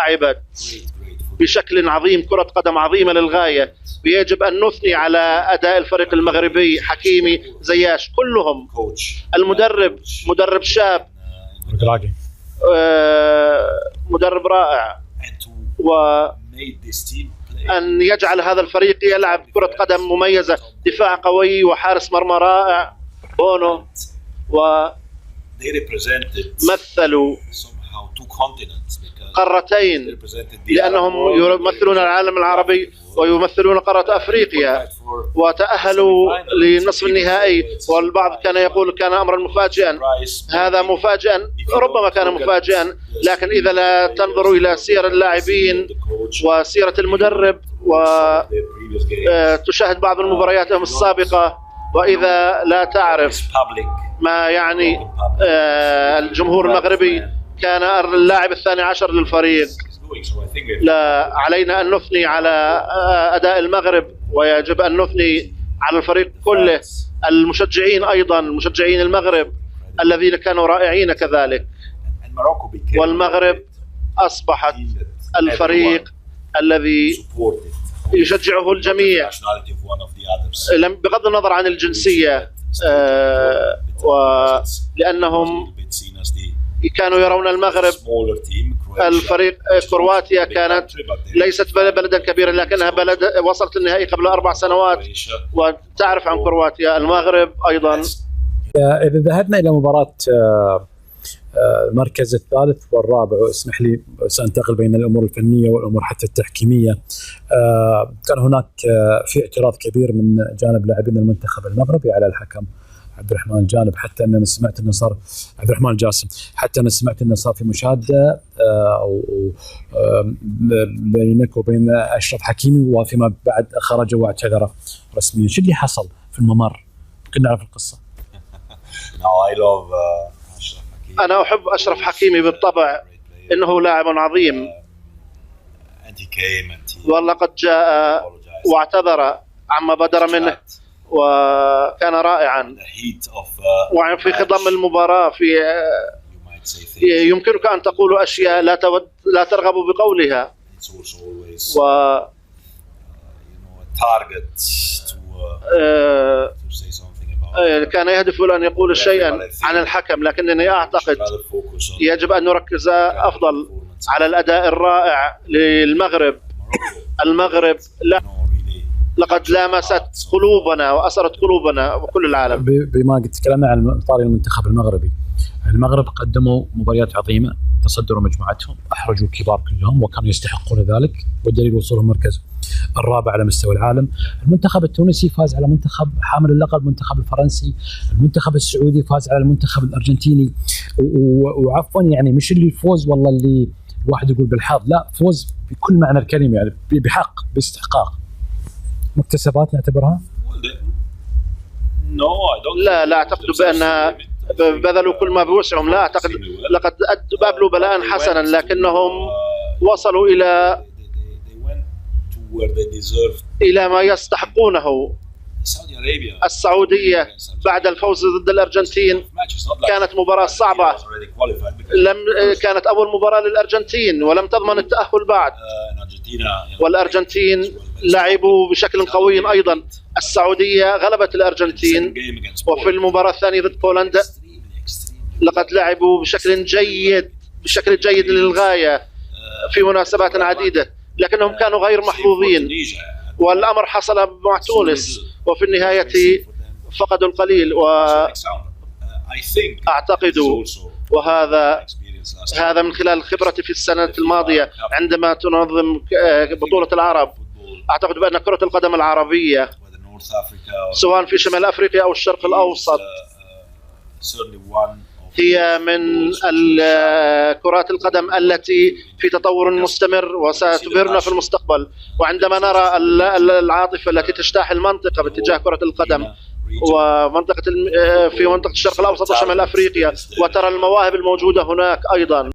لعبت بشكل عظيم كرة قدم عظيمة للغاية، ويجب أن نثني على أداء الفريق المغربي، حكيمي، زياش، كلهم. المدرب مدرب شاب، مدرب رائع، وأن يجعل هذا الفريق يلعب كرة قدم مميزة، دفاع قوي وحارس مرمى رائع. بونو ومثلوا قارتين، لأنهم يمثلون العالم العربي ويمثلون قارة أفريقيا، وتأهلوا لنصف النهائي. والبعض كان يقول كان أمرا مفاجئا. هذا مفاجئا، ربما كان مفاجئا، لكن إذا لا تنظر إلى سير اللاعبين وسيرة المدرب وتشاهد بعض المباريات السابقة، وإذا لا تعرف ما يعني الجمهور المغربي، كان اللاعب الثاني عشر للفريق. لا علينا أن نثني على أداء المغرب، ويجب أن نثني على الفريق كله، المشجعين أيضا، مشجعين المغرب الذين كانوا رائعين كذلك. والمغرب أصبحت الفريق الذي يشجعه الجميع بغض النظر عن الجنسية، ولأنهم كانوا يرون المغرب، الفريق كرواتيا كانت ليست بلدا كبيرا، لكنها بلد وصلت النهائي قبل 4 سنوات، وتعرف عن كرواتيا. المغرب أيضا. إذا ذهبنا إلى مباراة المركز الثالث والرابع، واسمح لي سأنتقل بين الأمور الفنية والأمور حتى التحكيمية، كان هناك في اعتراض كبير من جانب لاعبين المنتخب المغربي على الحكم عبد الرحمن الجانب، حتى أن سمعت أنه صار عبد الرحمن الجاسم، حتى أنا سمعت أنه صار في مشادة بينك وبين أشرف حكيمي، وفيما بعد خرج واعتذر رسميا. شو اللي حصل في الممر؟ كنا نعرف القصة. أنا أحب أشرف حكيمي بالطبع، إنه لاعب عظيم، ولقد جاء واعتذر عما بدر منه، وكان رائعا. وفي خضم المباراة يمكنك أن تقول أشياء لا ترغب بقولها، كان يهدف أن يقول شيئا عن الحكم، لكنني أعتقد يجب أن نركز أفضل على الأداء الرائع للمغرب. المغرب لقد لامست قلوبنا وأثرت قلوبنا وكل العالم. بما قد تكلمنا عن طاري المنتخب المغربي، المغرب قدموا مباريات عظيمة، تصدروا مجموعتهم، أحرجوا الكبار كلهم وكانوا يستحقون ذلك، والدليل وصولهم المركز الرابع على مستوى العالم. المنتخب التونسي فاز على منتخب حامل اللقب، المنتخب الفرنسي، المنتخب السعودي فاز على المنتخب الأرجنتيني، وعفوا يعني مش اللي الفوز والله اللي الواحد يقول بالحظ، لا، فوز بكل معنى الكلمة، يعني بحق، باستحقاق. مكتسبات نعتبرها؟ لا أعتقد بأنها بذلوا كل ما بوسعهم، لا أعتقد. لقد بذلوا بلاء حسنا، لكنهم وصلوا إلى ما يستحقونه. السعودية بعد الفوز ضد الأرجنتين كانت مباراة صعبة، كانت أول مباراة للأرجنتين ولم تضمن التأهل بعد، والأرجنتين لعبوا بشكل قوي أيضا. السعودية غلبت الأرجنتين، وفي المباراة الثانية ضد بولندا لقد لعبوا بشكل جيد للغاية في مناسبات عديدة، لكنهم كانوا غير محظوظين. والأمر حصل مع تونس، وفي النهاية فقدوا القليل. وأعتقد وهذا من خلال خبرتي في السنة الماضية عندما تنظم بطولة العرب، أعتقد بأن كرة القدم العربية سواء في شمال أفريقيا أو الشرق الأوسط هي من كرات القدم التي في تطور مستمر وستبهرنا في المستقبل. وعندما نرى العاطفة التي تجتاح المنطقة باتجاه كرة القدم في منطقة الشرق الأوسط وشمال أفريقيا، وترى المواهب الموجودة هناك أيضا.